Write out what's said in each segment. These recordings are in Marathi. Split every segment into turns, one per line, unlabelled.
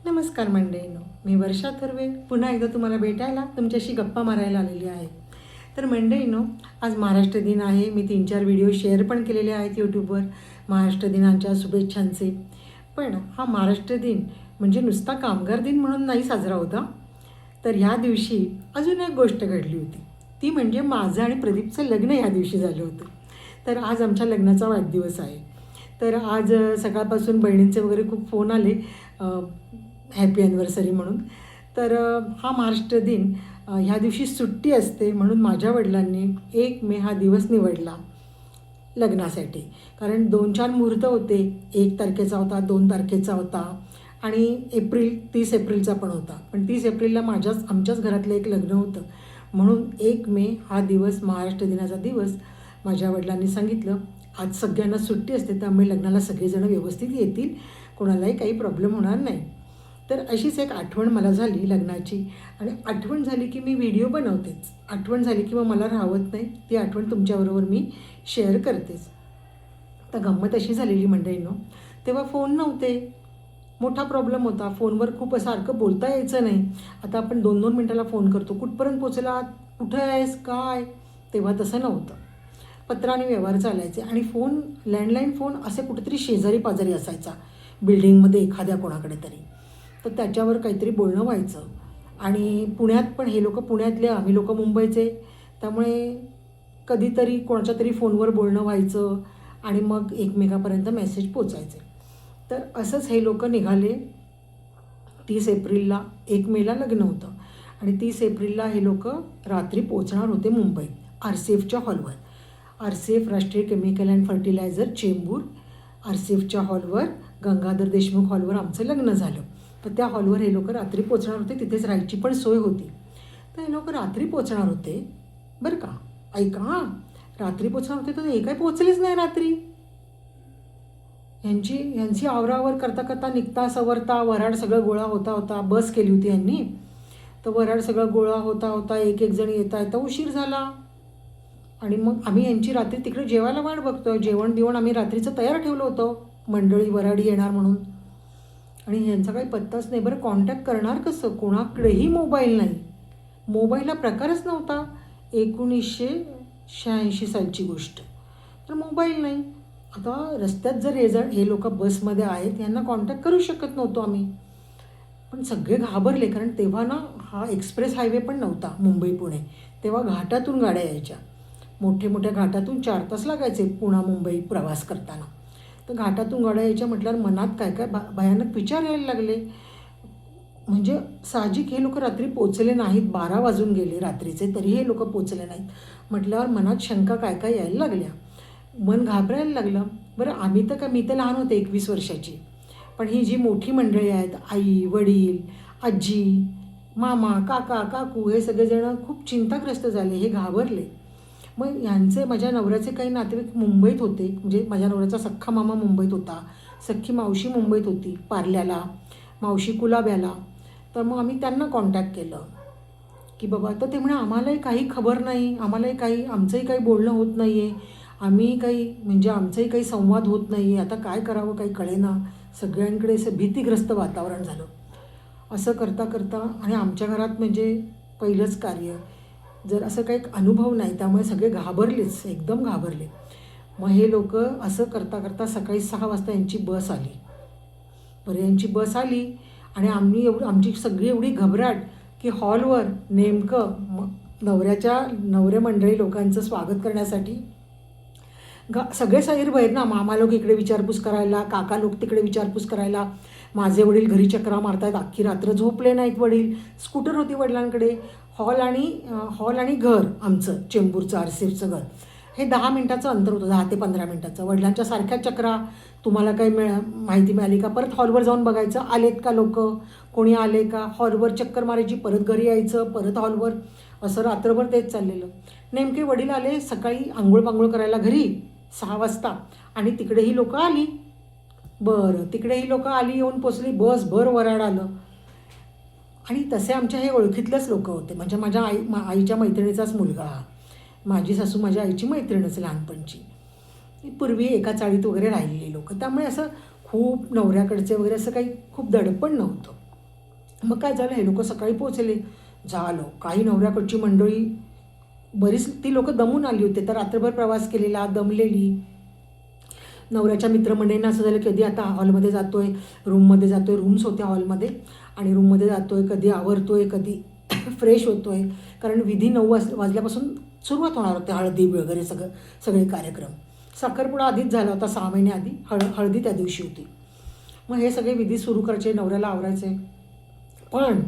नमस्कार मंडळींनो, मी वर्षा थर्वे पुन्हा एकदा तुम्हाला भेटायला तुमच्याशी गप्पा मारायला आलेली आहे. तर मंडळींनो, आज महाराष्ट्र दिन आहे. मी 3-4 व्हिडिओ शेअर पण केलेले आहेत यूट्यूबवर महाराष्ट्र दिनाच्या शुभेच्छांचे. पण हा महाराष्ट्र दिन म्हणजे नुसता कामगार दिन म्हणून नाही साजरा होता. तर ह्या दिवशी अजून एक गोष्ट घडली होती. ती म्हणजे माझं आणि प्रदीपचं लग्न ह्या दिवशी झालं होतं. तर आज आमच्या लग्नाचा वाढदिवस आहे. तर आज सकाळपासून बहिणींचे वगैरे खूप फोन आले हॅपी ॲनिव्हर्सरी म्हणून. तर हा महाराष्ट्र दिन ह्या दिवशी सुट्टी असते म्हणून माझ्या वडिलांनी 1 मे हा दिवस निवडला लग्नासाठी. कारण 2-4 मुहूर्त होते. 1 तारखेचा होता, 2 तारखेचा होता आणि 30 एप्रिलचा पण होता. पण 30 एप्रिलला आमच्याच घरातलं एक लग्न होतं. म्हणून 1 मे हा दिवस महाराष्ट्र दिनाचा दिवस माझ्या वडिलांनी सांगितलं आज सगळ्यांना सुट्टी असते त्यामुळे लग्नाला सगळेजण व्यवस्थित येतील, कोणालाही काही प्रॉब्लेम होणार नाही. तर अशीच एक आठवण मला झाली लग्नाची. आणि आठवण झाली की मी व्हिडिओ बनवतेच. आठवण झाली की मग मला राहवत नाही, ती आठवण तुमच्याबरोबर मी शेअर करतेच. तर गंमत अशी झालेली मंडळींनो, तेव्हा फोन नव्हते. मोठा प्रॉब्लेम होता. फोनवर खूप सारखं बोलता यायचं नाही. आता आपण 2-2 मिनटाला फोन करतो, कुठपर्यंत पोचला, कुठं आहेस, काय. तेव्हा तसं नव्हतं. पत्राने व्यवहार चालायचे आणि फोन, लँडलाईन फोन असे कुठेतरी शेजारी पाजारी असायचा बिल्डिंगमध्ये एखाद्या कोणाकडे तरी. तर त्याच्यावर काहीतरी बोलणं व्हायचं. आणि पुण्यात पण हे लोक पुण्यातले, आम्ही लोक मुंबईचे, त्यामुळे कधीतरी कोणाच्या तरी फोनवर बोलणं व्हायचं आणि मग एकमेकापर्यंत मेसेज पोचायचे. तर असंच हे लोक निघाले 30 एप्रिलला. 1 मेला लग्न होतं आणि 30 एप्रिलला हे लोक रात्री पोचणार होते मुंबईत RCFच्या हॉलवर. RCF Rashtriya chemical and fertiliser Chembur, RCFच्या हॉलवर, गंगाधर देशमुख हॉलवर आमचं लग्न झालं. तर त्या हॉलवर हे लोक रात्री पोचणार होते. तिथेच राहायची पण सोय होती. तर हे लोक रात्री पोचणार होते बरं का. ऐका, हां, रात्री पोचणार होते. तर हे काही पोचलेच नाही रात्री. यांची आवरावर करता करता निघता सवरता वऱ्हाड सगळं गोळा होता. बस केली होती यांनी. तर वऱ्हाड सगळं गोळा होता एक जण येता उशीर झाला. आणि मग आम्ही यांची रात्री तिकडे जेवायला वाट बघतोय. जेवण आम्ही रात्रीचं तयार ठेवलं होतं, मंडळी वऱ्हाडी येणार म्हणून. आणि यांचा काही पत्ताच नाही. बरं, कॉन्टॅक्ट करणार कसं? कोणाकडेही मोबाईल नाही. मोबाईलला प्रकारच नव्हता. 1986 सालची गोष्ट. तर मोबाईल नाही. आता रस्त्यात जर हे लोक बसमध्ये आहेत, यांना कॉन्टॅक्ट करू शकत नव्हतो आम्ही. पण सगळे घाबरले, कारण तेव्हा ना हा एक्सप्रेस हायवे पण नव्हता मुंबई पुणे. तेव्हा घाटातून गाड्या यायच्या. मोठ्या घाटातून 4 तास लागायचे पुणा मुंबई प्रवास करताना. तर घाटातून गाड्या यायच्या म्हटल्यावर मनात काय काय भयानक विचार यायला लागले. म्हणजे साहजिक हे लोक रात्री पोचले नाहीत. 12 वाजून गेले रात्रीचे, तरी हे लोक पोचले नाहीत म्हटल्यावर मनात शंका काय काय यायला लागल्या. मन घाबरायला लागलं. बरं, मी तर लहान होते, 21 वर्षाची. पण ही जी मोठी मंडळी आहेत, आई, वडील, आजी, मामा, काका, काकू, हे सगळेजण खूप चिंताग्रस्त झाले. हे घाबरले. मग माझ्या नवऱ्याचे काही नातेवाईक मुंबईत होते. म्हणजे माझ्या नवऱ्याचा सख्खा मामा मुंबईत होता, सख्खी मावशी मुंबईत होती पार्ल्याला, मावशी कुलाब्याला. तर मग आम्ही त्यांना कॉन्टॅक्ट केलं की बाबा. तर ते म्हणे आम्हालाही काही खबर नाही, आमचंही काही बोलणं होत नाही आहे, आमचंही काही संवाद होत नाही आहे. आता काय करावं काही कळेना. सगळ्यांकडे असं भीतीग्रस्त वातावरण झालं. असं करता आणि आमच्या घरात म्हणजे पहिलंच कार्य, जर असं काही अनुभव नाही, त्यामुळे सगळे घाबरलेच, एकदम घाबरले. मग हे लोक असं करता सकाळी 6 वाजता यांची बस आली. बरं, यांची बस आली आणि आमची सगळी एवढी घबराट की हॉलवर नेमकं नवरे मंडळी लोकांचं स्वागत करण्यासाठी सगळे सैर बाहेर ना. मामा लोक इकडे विचारपूस करायला, काका लोक तिकडे विचारपूस करायला. माझे वडील घरी चक्रा मारतायत, अख्खी रात्र झोपले नाहीत वडील. स्कूटर होती वडिलांकडे. हॉल आणि घर आमचं चेंबूरचं RCFचं घर हे 10 मिनटाचं अंतर होतं, 10 ते 15 मिनटाचं. वडिलांच्या सारख्या चक्रा. तुम्हाला काही माहिती मिळाली का, परत हॉलवर जाऊन बघायचं, आलेत का लोक, कोणी आले का, हॉलवर चक्कर मारायची, परत घरी यायचं, परत हॉलवर, असं रात्रभर तेच चाललेलं. नेमके वडील आले सकाळी आंघोळ करायला घरी 6 वाजता आणि तिकडेही लोक आली. तिकडेही लोक आली, येऊन पोचली. बसभर वऱ्हाड आलं. आणि तसे आमच्या हे ओळखीतलेच लोक होते. म्हणजे माझ्या आईच्या मैत्रिणीचाच मुलगा हा. माझी सासू माझ्या आईची मैत्रीणच लहानपणची. पूर्वी एका चाळीत वगैरे राहिलेली लोक. त्यामुळे असं खूप नवऱ्याकडचे वगैरे असं काही खूप दडपण नव्हतं. मग काय झालं, हे लोक सकाळी पोहोचले. झालं काही नवऱ्याकडची मंडळी बरीच ती लोकं दमून आली होती, तर रात्रभर प्रवास केलेला, दमलेली. नवऱ्याच्या मित्रमंडळींना असं झालं, कधी आता हॉलमध्ये जातोय, रूममध्ये जातोय, रूम्स होत्या हॉलमध्ये, आणि रूममध्ये जातोय, कधी आवरतोय, कधी फ्रेश होतोय. कारण विधी 9 वाजल्यापासून सुरुवात होणार होते, हळदी वगैरे सगळे कार्यक्रम. साखरपुडा आधीच झाला होता, 6 महिने आधी. हळदी त्या दिवशी होती. मग हे सगळे विधी सुरू करायचे, नवऱ्याला आवरायचे. पण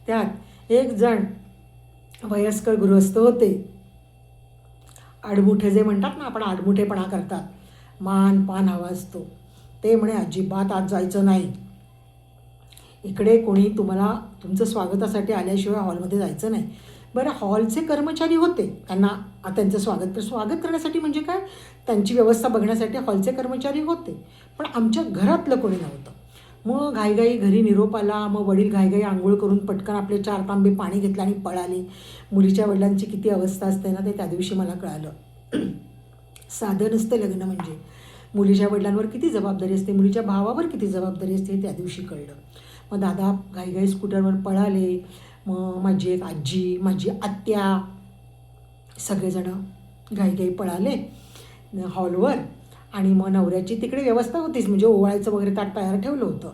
त्यात एक जण वयस्कर गृहस्थ होते, आडमुठे जे म्हणतात ना, आपण आडमुठेपणा करतात, मान पान हवा असतो. ते म्हणे अजिबात आज जायचं नाही, इकडे कोणी तुम्हाला तुमचं स्वागतासाठी आल्याशिवाय हॉलमध्ये जायचं नाही. बरं, हॉलचे कर्मचारी होते, त्यांचं स्वागत करण्यासाठी म्हणजे काय, त्यांची व्यवस्था बघण्यासाठी हॉलचे कर्मचारी होते, पण आमच्या घरातलं कोणी नव्हतं. मग घाईघाई घरी निरोप आला. मग वडील घाईघाई आंघोळ करून पटकन आपले 4 तांबे पाणी घेतलं आणि पळाले. मुलीच्या वडिलांची किती अवस्था असते ना, ते त्या दिवशी मला कळालं. साधं नसतं लग्न म्हणजे. मुलीच्या वडिलांवर किती जबाबदारी असते, मुलीच्या भावावर किती जबाबदारी असते, हे त्या दिवशी कळलं. मग दादा घाईघाई स्कूटरवर पळाले. मग माझी एक आजी, माझी आत्या, सगळेजणं घाईघाई पळाले हॉलवर. आणि मग नवऱ्याची तिकडे व्यवस्था होतीच, म्हणजे ओवाळायचं वगैरे ताट तयार ठेवलं होतं.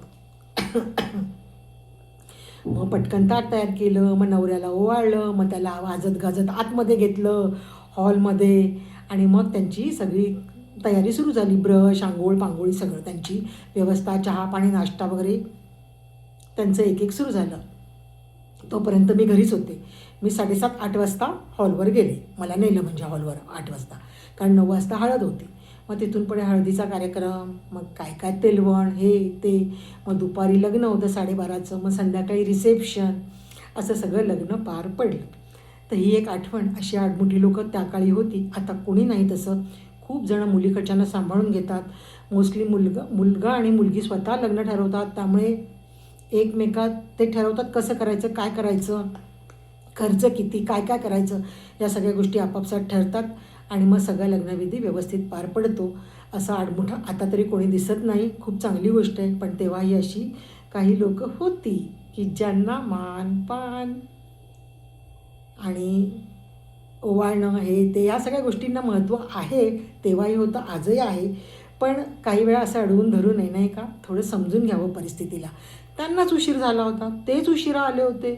मग पटकन ताट तयार केलं, मग नवऱ्याला ओवाळलं, मग त्याला वाजत गाजत आतमध्ये घेतलं हॉलमध्ये. आणि मग त्यांची सगळी तयारी सुरू झाली. ब्रश, आंघोळ पांघोळी सगळं त्यांची व्यवस्था, चहा पाणी नाश्ता वगैरे त्यांचं एक सुरू झालं. तोपर्यंत मी घरीच होते. मी 7:30-8 वाजता हॉलवर गेले. मला नेलं म्हणजे हॉलवर 8 वाजता, कारण 9 वाजता हळद होती. मग तिथून पुढे हळदीचा कार्यक्रम, मग काय तेलवण, हे ते. मग दुपारी लग्न होतं 12:30चं, मग संध्याकाळी रिसेप्शन, असं सगळं लग्न पार पडलं. तर ही एक आठवण. अशी आडमुठी लोकं त्या काळी होती. आता कोणी नाही तसं. खूप जणं मुलीकडच्यांना सांभाळून घेतात. मोस्टली मुलगा आणि मुलगी स्वतः लग्न ठरवतात, त्यामुळे एकमेकात ते ठरवतात कसं करायचं, काय करायचं, खर्च किती, काय करायचं, या सगळ्या गोष्टी आपापसात ठरतात. आणि मग सगळा लग्नविधी व्यवस्थित पार पडतो. असा आडमुठा आता तरी कोणी दिसत नाही, खूप चांगली गोष्ट आहे. पण तेव्हाही अशी काही लोकं होती की ज्यांना मान पान आणि ओवाळणं, हे ते, या सगळ्या गोष्टींना महत्त्व आहे. तेव्हाही होतं, आजही आहे. पण काही वेळा असं अडवून धरू नये, नाही का. थोडं समजून घ्यावं परिस्थितीला. त्यांनाच उशीर झाला होता, तेच उशिरा आले होते.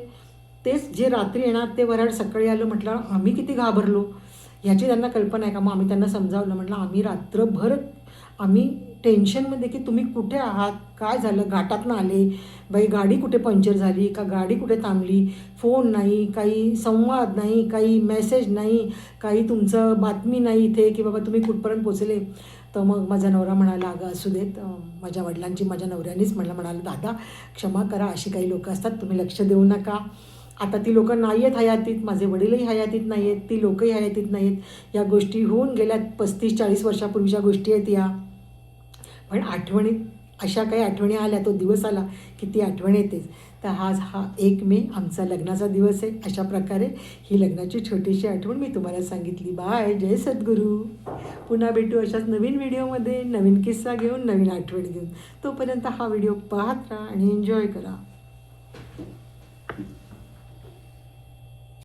तेच जे रात्री येणार ते वराड सकाळी आलं म्हटलं, आम्ही किती घाबरलो ह्याची त्यांना कल्पना आहे का. मग आम्ही त्यांना समजावलं, म्हटलं आम्ही रात्रभर आम्ही टेन्शनमध्ये की तुम्ही कुठे आहात, काय झालं, घाटातनं आले, बाई गाडी कुठे पंक्चर झाली का, गाडी कुठे थांबली, फोन नाही, काही संवाद नाही, काही मेसेज नाही, काही तुमचं बातमी नाही इथे की बाबा तुम्ही कुठपर्यंत पोचले. तर मग माझा नवरा म्हणाला, अगं असू देत, माझ्या वडिलांची माझ्या नवऱ्यानेच म्हणाला, दादा क्षमा करा, अशी काही लोकं असतात, तुम्ही लक्ष देऊ नका. आता ती लोकं नाही आहेत हयातीत, माझे वडीलही हयातीत नाही आहेत, ती लोकंही हयातीत नाही आहेत. या गोष्टी होऊन गेल्या 35-40 वर्षापूर्वीच्या गोष्टी आहेत या. पण आठवणीत अशा काही आठवणी आल्या, तो दिवस आला की ती आठवण येतेच. तर हा 1 मे आमचा लग्नाचा दिवस आहे. अशा प्रकारे ही लग्नाची छोटीशी आठवण मी तुम्हाला सांगितली. बाय, जय सद्गुरू. पुन्हा भेटू अशाच नवीन व्हिडिओमध्ये, नवीन किस्सा घेऊन, नवीन आठवण घेऊन. तोपर्यंत हा व्हिडिओ पाहत राहा आणि एन्जॉय करा.